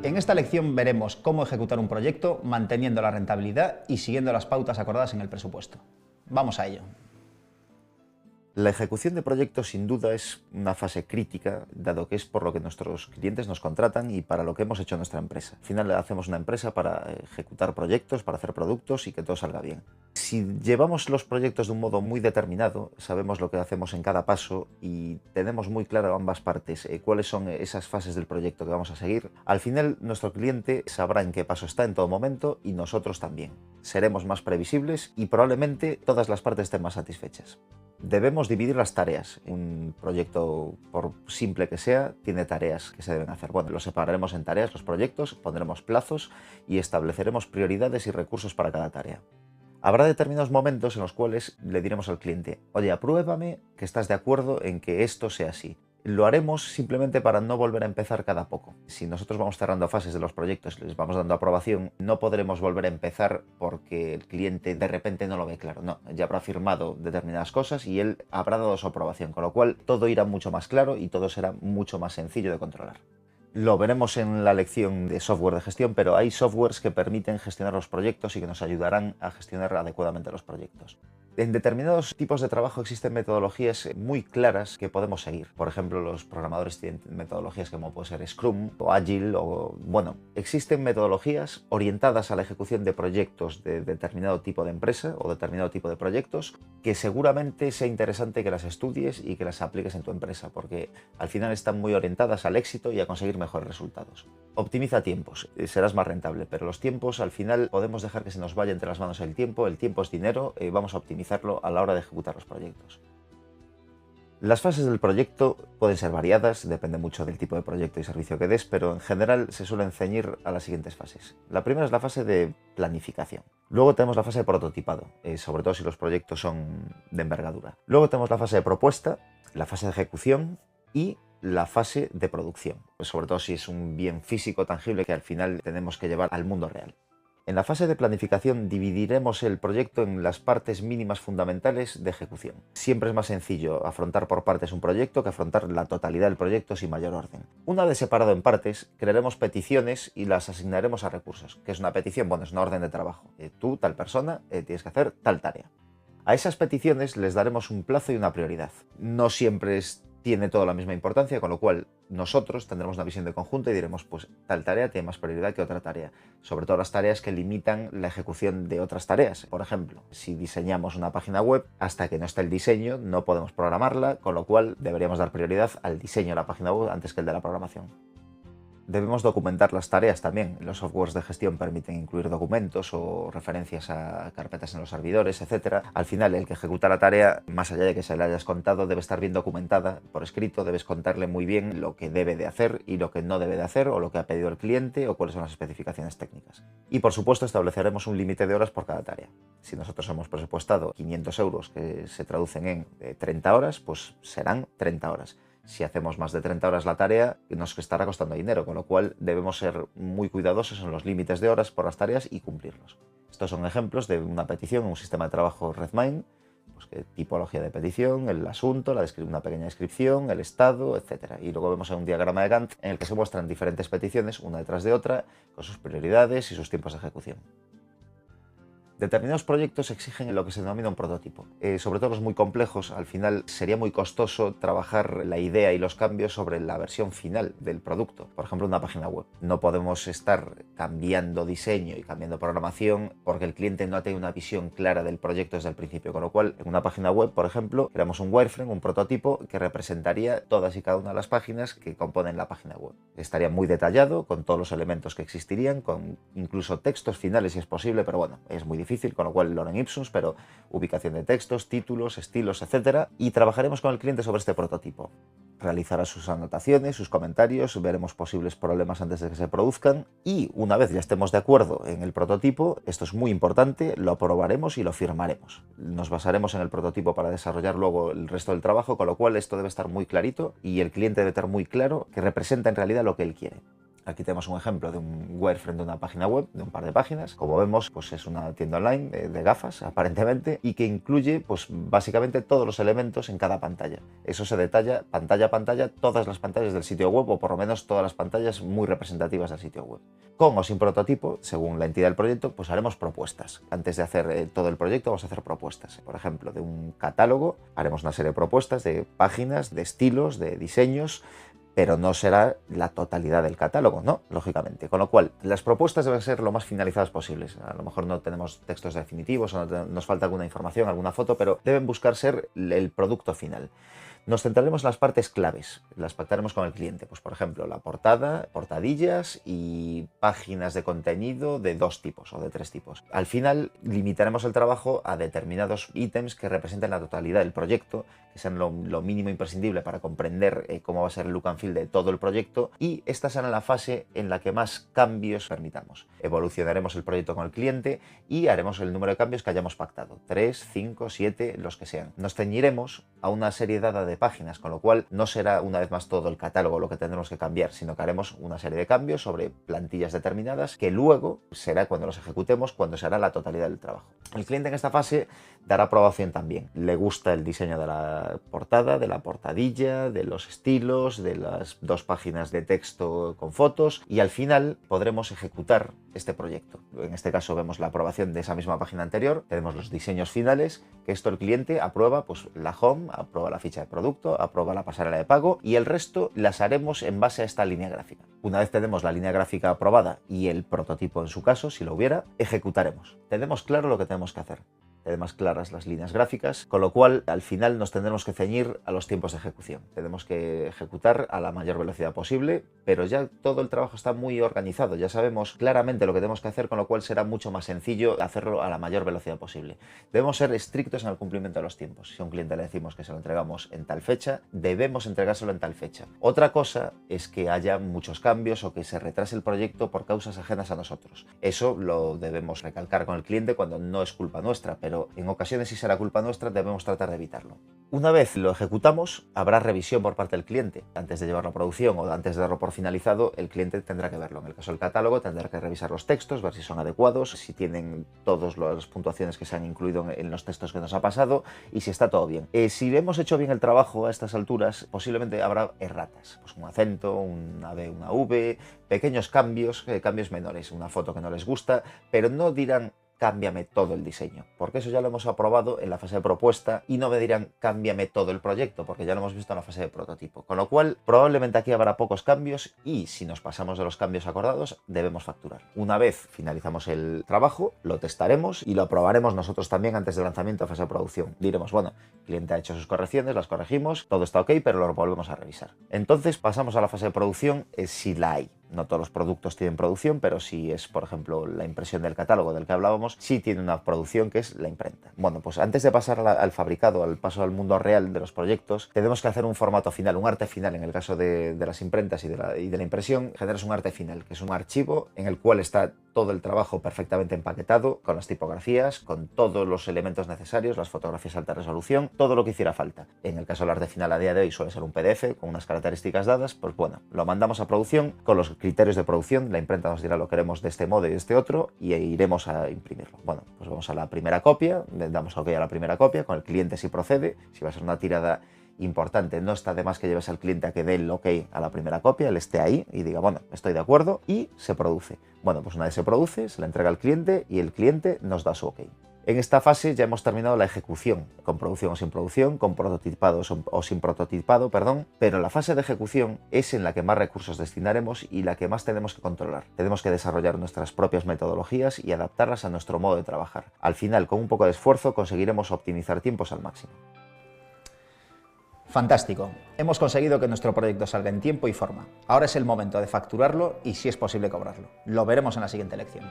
En esta lección veremos cómo ejecutar un proyecto manteniendo la rentabilidad y siguiendo las pautas acordadas en el presupuesto. Vamos a ello. La ejecución de proyectos sin duda es una fase crítica, dado que es por lo que nuestros clientes nos contratan y para lo que hemos hecho nuestra empresa. Al final hacemos una empresa para ejecutar proyectos, para hacer productos y que todo salga bien. Si llevamos los proyectos de un modo muy determinado, sabemos lo que hacemos en cada paso y tenemos muy claro ambas partes cuáles son esas fases del proyecto que vamos a seguir, al final nuestro cliente sabrá en qué paso está en todo momento y nosotros también. Seremos más previsibles y probablemente todas las partes estén más satisfechas. Debemos dividir las tareas. Un proyecto, por simple que sea, tiene tareas que se deben hacer. Bueno, los separaremos en tareas, los proyectos, pondremos plazos y estableceremos prioridades y recursos para cada tarea. Habrá determinados momentos en los cuales le diremos al cliente: oye, apruébame que estás de acuerdo en que esto sea así. Lo haremos simplemente para no volver a empezar cada poco. Si nosotros vamos cerrando fases de los proyectos, les vamos dando aprobación, no podremos volver a empezar porque el cliente de repente no lo ve claro. No, ya habrá firmado determinadas cosas y él habrá dado su aprobación, con lo cual todo irá mucho más claro y todo será mucho más sencillo de controlar. Lo veremos en la lección de software de gestión, pero hay softwares que permiten gestionar los proyectos y que nos ayudarán a gestionar adecuadamente los proyectos. En determinados tipos de trabajo existen metodologías muy claras que podemos seguir. Por ejemplo, los programadores tienen metodologías como puede ser Scrum o Agile bueno, existen metodologías orientadas a la ejecución de proyectos de determinado tipo de empresa o determinado tipo de proyectos que seguramente sea interesante que las estudies y que las apliques en tu empresa, porque al final están muy orientadas al éxito y a conseguir mejores resultados. Optimiza tiempos, serás más rentable, pero los tiempos al final podemos dejar que se nos vaya entre las manos el tiempo es dinero, vamos a optimizarlo a la hora de ejecutar los proyectos. Las fases del proyecto pueden ser variadas, depende mucho del tipo de proyecto y servicio que des, pero en general se suelen ceñir a las siguientes fases. La primera es la fase de planificación. Luego tenemos la fase de prototipado, sobre todo si los proyectos son de envergadura. Luego tenemos la fase de propuesta, la fase de ejecución y la fase de producción, pues sobre todo si es un bien físico tangible que al final tenemos que llevar al mundo real. En la fase de planificación dividiremos el proyecto en las partes mínimas fundamentales de ejecución. Siempre es más sencillo afrontar por partes un proyecto que afrontar la totalidad del proyecto sin mayor orden. Una vez separado en partes, crearemos peticiones y las asignaremos a recursos. ¿Qué es una petición? Bueno, es una orden de trabajo. Tú, tal persona, tienes que hacer tal tarea. A esas peticiones les daremos un plazo y una prioridad. No siempre tiene toda la misma importancia, con lo cual nosotros tendremos una visión de conjunto y diremos, pues tal tarea tiene más prioridad que otra tarea, sobre todo las tareas que limitan la ejecución de otras tareas. Por ejemplo, si diseñamos una página web, hasta que no esté el diseño no podemos programarla, con lo cual deberíamos dar prioridad al diseño de la página web antes que el de la programación. Debemos documentar las tareas también. Los softwares de gestión permiten incluir documentos o referencias a carpetas en los servidores, etc. Al final, el que ejecuta la tarea, más allá de que se la hayas contado, debe estar bien documentada por escrito. Debes contarle muy bien lo que debe de hacer y lo que no debe de hacer, o lo que ha pedido el cliente, o cuáles son las especificaciones técnicas. Y por supuesto, estableceremos un límite de horas por cada tarea. Si nosotros hemos presupuestado 500 euros que se traducen en 30 horas, pues serán 30 horas. Si hacemos más de 30 horas la tarea, nos estará costando dinero, con lo cual debemos ser muy cuidadosos en los límites de horas por las tareas y cumplirlos. Estos son ejemplos de una petición en un sistema de trabajo Redmine, pues qué tipología de petición, el asunto, una pequeña descripción, el estado, etc. Y luego vemos un diagrama de Gantt en el que se muestran diferentes peticiones, una detrás de otra, con sus prioridades y sus tiempos de ejecución. Determinados proyectos exigen lo que se denomina un prototipo. Sobre todo los muy complejos, al final sería muy costoso trabajar la idea y los cambios sobre la versión final del producto. Por ejemplo, una página web. No podemos estar cambiando diseño y cambiando programación porque el cliente no ha tenido una visión clara del proyecto desde el principio. Con lo cual, en una página web, por ejemplo, creamos un wireframe, un prototipo que representaría todas y cada una de las páginas que componen la página web. Estaría muy detallado, con todos los elementos que existirían, con incluso textos finales si es posible, pero bueno, es muy difícil, con lo cual lorem ipsum, pero ubicación de textos, títulos, estilos, etc. Y trabajaremos con el cliente sobre este prototipo. Realizará sus anotaciones, sus comentarios, veremos posibles problemas antes de que se produzcan y una vez ya estemos de acuerdo en el prototipo, esto es muy importante, lo aprobaremos y lo firmaremos. Nos basaremos en el prototipo para desarrollar luego el resto del trabajo, con lo cual esto debe estar muy clarito y el cliente debe tener muy claro que representa en realidad lo que él quiere. Aquí tenemos un ejemplo de un wireframe de una página web, de un par de páginas. Como vemos, pues es una tienda online de gafas, aparentemente, y que incluye pues básicamente todos los elementos en cada pantalla. Eso se detalla pantalla a pantalla, todas las pantallas del sitio web, o por lo menos todas las pantallas muy representativas del sitio web. Con o sin prototipo, según la entidad del proyecto, pues haremos propuestas. Antes de hacer todo el proyecto, vamos a hacer propuestas. Por ejemplo, de un catálogo, haremos una serie de propuestas de páginas, de estilos, de diseños, pero no será la totalidad del catálogo, ¿no? Lógicamente. Con lo cual, las propuestas deben ser lo más finalizadas posibles. A lo mejor no tenemos textos definitivos o nos falta alguna información, alguna foto, pero deben buscar ser el producto final. Nos centraremos en las partes claves, las pactaremos con el cliente, pues por ejemplo la portada, portadillas y páginas de contenido de 2 tipos o de 3 tipos. Al final limitaremos el trabajo a determinados ítems que representen la totalidad del proyecto, que sean lo mínimo imprescindible para comprender cómo va a ser el look and feel de todo el proyecto, y esta será la fase en la que más cambios permitamos. Evolucionaremos el proyecto con el cliente y haremos el número de cambios que hayamos pactado, 3, 5, 7, los que sean. Nos ceñiremos a una serie dada de páginas, con lo cual no será una vez más todo el catálogo lo que tendremos que cambiar, sino que haremos una serie de cambios sobre plantillas determinadas que luego será cuando los ejecutemos, cuando será la totalidad del trabajo. El cliente en esta fase dará aprobación también. Le gusta el diseño de la portada, de la portadilla, de los estilos, de las 2 páginas de texto con fotos, y al final podremos ejecutar este proyecto. En este caso vemos la aprobación de esa misma página anterior, tenemos los diseños finales, que esto el cliente aprueba pues la home, aprueba la ficha de producto, aprueba la pasarela de pago, y el resto las haremos en base a esta línea gráfica. Una vez tenemos la línea gráfica aprobada y el prototipo en su caso, si lo hubiera, ejecutaremos. Tenemos claro lo que tenemos que hacer. Tenemos claras las líneas gráficas, con lo cual al final nos tendremos que ceñir a los tiempos de ejecución. Tenemos que ejecutar a la mayor velocidad posible, pero ya todo el trabajo está muy organizado, ya sabemos claramente lo que tenemos que hacer, con lo cual será mucho más sencillo hacerlo a la mayor velocidad posible. Debemos ser estrictos en el cumplimiento de los tiempos. Si a un cliente le decimos que se lo entregamos en tal fecha, debemos entregárselo en tal fecha. Otra cosa es que haya muchos cambios o que se retrase el proyecto por causas ajenas a nosotros. Eso lo debemos recalcar con el cliente cuando no es culpa nuestra, pero en ocasiones, si será culpa nuestra, debemos tratar de evitarlo. Una vez lo ejecutamos, habrá revisión por parte del cliente. Antes de llevarlo a producción o antes de darlo por finalizado, el cliente tendrá que verlo. En el caso del catálogo, tendrá que revisar los textos, ver si son adecuados, si tienen todas las puntuaciones que se han incluido en los textos que nos ha pasado y si está todo bien. Si hemos hecho bien el trabajo a estas alturas, posiblemente habrá erratas. Pues un acento, una B, una V, pequeños cambios, cambios menores, una foto que no les gusta, pero no dirán cámbiame todo el diseño, porque eso ya lo hemos aprobado en la fase de propuesta, y no me dirán cámbiame todo el proyecto, porque ya lo hemos visto en la fase de prototipo. Con lo cual, probablemente aquí habrá pocos cambios, y si nos pasamos de los cambios acordados, debemos facturar. Una vez finalizamos el trabajo, lo testaremos y lo aprobaremos nosotros también antes del lanzamiento a fase de producción. Diremos, bueno, el cliente ha hecho sus correcciones, las corregimos, todo está ok, pero lo volvemos a revisar. Entonces pasamos a la fase de producción, si la hay. No todos los productos tienen producción, pero si es, por ejemplo, la impresión del catálogo del que hablábamos, sí tiene una producción, que es la imprenta. Bueno, pues antes de pasar al fabricado, al paso al mundo real de los proyectos, tenemos que hacer un formato final, un arte final. En el caso de las imprentas y de la impresión, generas un arte final, que es un archivo en el cual está todo el trabajo perfectamente empaquetado, con las tipografías, con todos los elementos necesarios, las fotografías de alta resolución, todo lo que hiciera falta. En el caso del arte final a día de hoy suele ser un PDF con unas características dadas, pues bueno, lo mandamos a producción con los criterios de producción, la imprenta nos dirá lo queremos de este modo y de este otro, y iremos a imprimirlo. Bueno, pues vamos a la primera copia, le damos OK a la primera copia, con el cliente si procede, si va a ser una tirada importante, no está de más que lleves al cliente a que dé el OK a la primera copia, él esté ahí y diga, bueno, estoy de acuerdo, y se produce. Bueno, pues una vez se produce, se la entrega al cliente y el cliente nos da su OK. En esta fase ya hemos terminado la ejecución, con producción o sin producción, con prototipado o sin prototipado, perdón, pero la fase de ejecución es en la que más recursos destinaremos y la que más tenemos que controlar. Tenemos que desarrollar nuestras propias metodologías y adaptarlas a nuestro modo de trabajar. Al final, con un poco de esfuerzo, conseguiremos optimizar tiempos al máximo. Fantástico. Hemos conseguido que nuestro proyecto salga en tiempo y forma. Ahora es el momento de facturarlo y, si es posible, cobrarlo. Lo veremos en la siguiente lección.